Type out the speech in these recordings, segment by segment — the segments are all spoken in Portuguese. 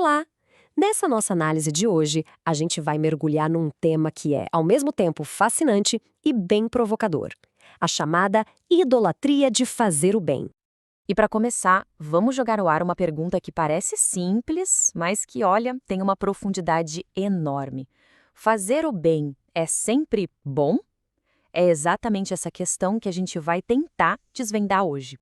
Olá! Nessa nossa análise de hoje, a gente vai mergulhar num tema que é, ao mesmo tempo, fascinante e bem provocador: a chamada idolatria de fazer o bem. E para começar, vamos jogar ao ar uma pergunta que parece simples, mas que, olha, tem uma profundidade enorme. Fazer o bem é sempre bom? É exatamente essa questão que a gente vai tentar desvendar hoje.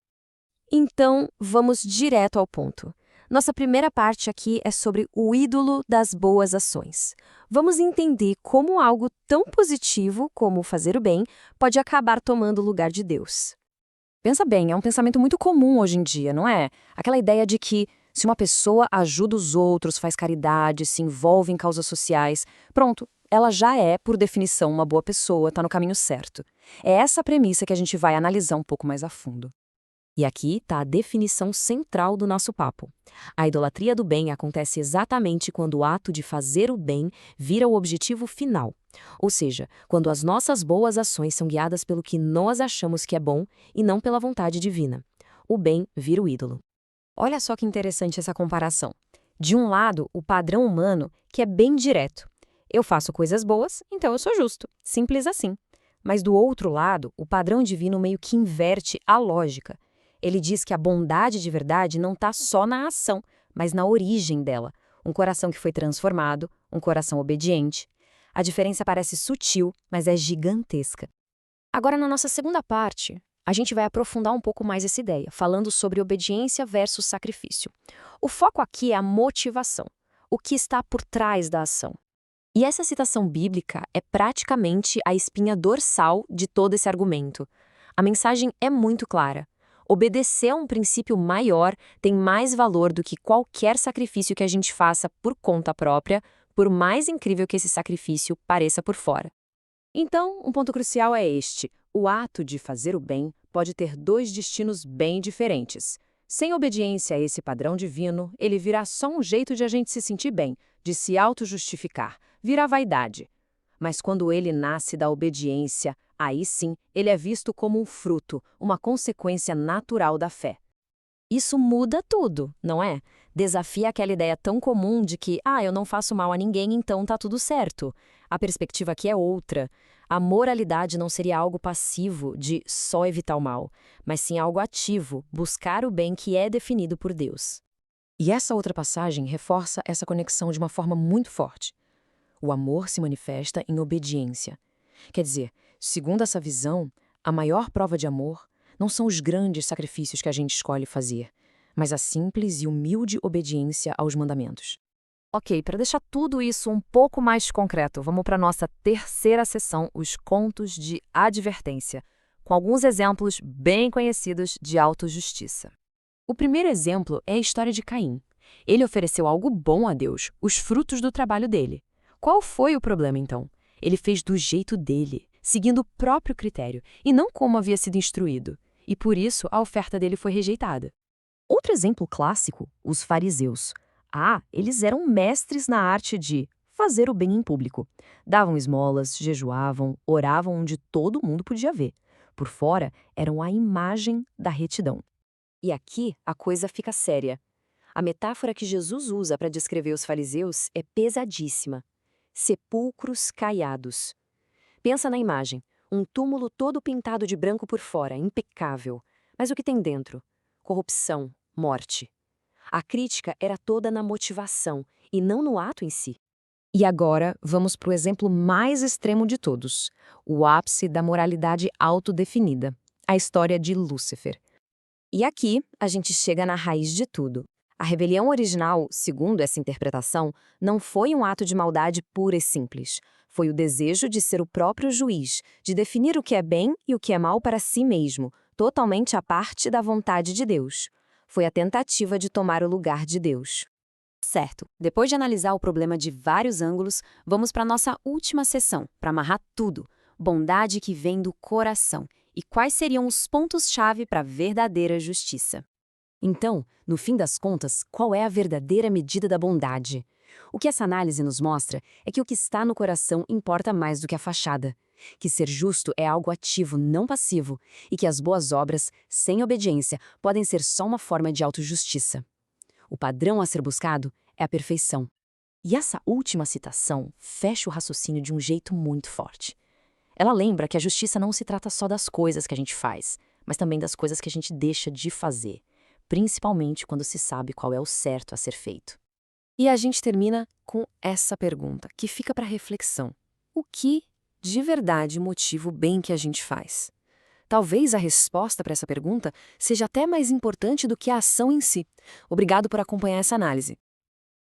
Então, vamos direto ao ponto. Nossa primeira parte aqui é sobre o ídolo das boas ações. Vamos entender como algo tão positivo como fazer o bem pode acabar tomando o lugar de Deus. Pensa bem, é um pensamento muito comum hoje em dia, não é? Aquela ideia de que se uma pessoa ajuda os outros, faz caridade, se envolve em causas sociais, pronto, ela já é, por definição, uma boa pessoa, está no caminho certo. É essa a premissa que a gente vai analisar um pouco mais a fundo. E aqui está a definição central do nosso papo. A idolatria do bem acontece exatamente quando o ato de fazer o bem vira o objetivo final. Ou seja, quando as nossas boas ações são guiadas pelo que nós achamos que é bom e não pela vontade divina. O bem vira o ídolo. Olha só que interessante essa comparação. De um lado, o padrão humano, que é bem direto. Eu faço coisas boas, então eu sou justo. Simples assim. Mas do outro lado, o padrão divino meio que inverte a lógica. Ele diz que a bondade de verdade não está só na ação, mas na origem dela. Um coração que foi transformado, um coração obediente. A diferença parece sutil, mas é gigantesca. Agora, na nossa segunda parte, a gente vai aprofundar um pouco mais essa ideia, falando sobre obediência versus sacrifício. O foco aqui é a motivação, o que está por trás da ação. E essa citação bíblica é praticamente a espinha dorsal de todo esse argumento. A mensagem é muito clara. Obedecer a um princípio maior tem mais valor do que qualquer sacrifício que a gente faça por conta própria, por mais incrível que esse sacrifício pareça por fora. Então, um ponto crucial é este: o ato de fazer o bem pode ter dois destinos bem diferentes. Sem obediência a esse padrão divino, ele virá só um jeito de a gente se sentir bem, de se auto-justificar, virá vaidade. Mas quando ele nasce da obediência, aí sim, ele é visto como um fruto, uma consequência natural da fé. Isso muda tudo, não é? Desafia aquela ideia tão comum de que, eu não faço mal a ninguém, então tá tudo certo. A perspectiva aqui é outra. A moralidade não seria algo passivo, de só evitar o mal, mas sim algo ativo, buscar o bem que é definido por Deus. E essa outra passagem reforça essa conexão de uma forma muito forte. O amor se manifesta em obediência. Quer dizer, segundo essa visão, a maior prova de amor não são os grandes sacrifícios que a gente escolhe fazer, mas a simples e humilde obediência aos mandamentos. Ok, para deixar tudo isso um pouco mais concreto, vamos para a nossa terceira sessão, os contos de advertência, com alguns exemplos bem conhecidos de autojustiça. O primeiro exemplo é a história de Caim. Ele ofereceu algo bom a Deus, os frutos do trabalho dele. Qual foi o problema, então? Ele fez do jeito dele, seguindo o próprio critério, e não como havia sido instruído. E por isso a oferta dele foi rejeitada. Outro exemplo clássico, os fariseus. Eles eram mestres na arte de fazer o bem em público. Davam esmolas, jejuavam, oravam onde todo mundo podia ver. Por fora, eram a imagem da retidão. E aqui a coisa fica séria. A metáfora que Jesus usa para descrever os fariseus é pesadíssima. Sepulcros caiados. Pensa na imagem, um túmulo todo pintado de branco por fora, impecável. Mas o que tem dentro? Corrupção, morte. A crítica era toda na motivação e não no ato em si. E agora, vamos para o exemplo mais extremo de todos, o ápice da moralidade autodefinida, a história de Lúcifer. E aqui, a gente chega na raiz de tudo. A rebelião original, segundo essa interpretação, não foi um ato de maldade pura e simples. Foi o desejo de ser o próprio juiz, de definir o que é bem e o que é mal para si mesmo, totalmente à parte da vontade de Deus. Foi a tentativa de tomar o lugar de Deus. Certo, depois de analisar o problema de vários ângulos, vamos para a nossa última sessão, para amarrar tudo. Bondade que vem do coração. E quais seriam os pontos-chave para a verdadeira justiça? Então, no fim das contas, qual é a verdadeira medida da bondade? O que essa análise nos mostra é que o que está no coração importa mais do que a fachada. Que ser justo é algo ativo, não passivo, e que as boas obras, sem obediência, podem ser só uma forma de autojustiça. O padrão a ser buscado é a perfeição. E essa última citação fecha o raciocínio de um jeito muito forte. Ela lembra que a justiça não se trata só das coisas que a gente faz, mas também das coisas que a gente deixa de fazer, principalmente quando se sabe qual é o certo a ser feito. E a gente termina com essa pergunta, que fica para reflexão. O que, de verdade, motiva o bem que a gente faz? Talvez a resposta para essa pergunta seja até mais importante do que a ação em si. Obrigado por acompanhar essa análise.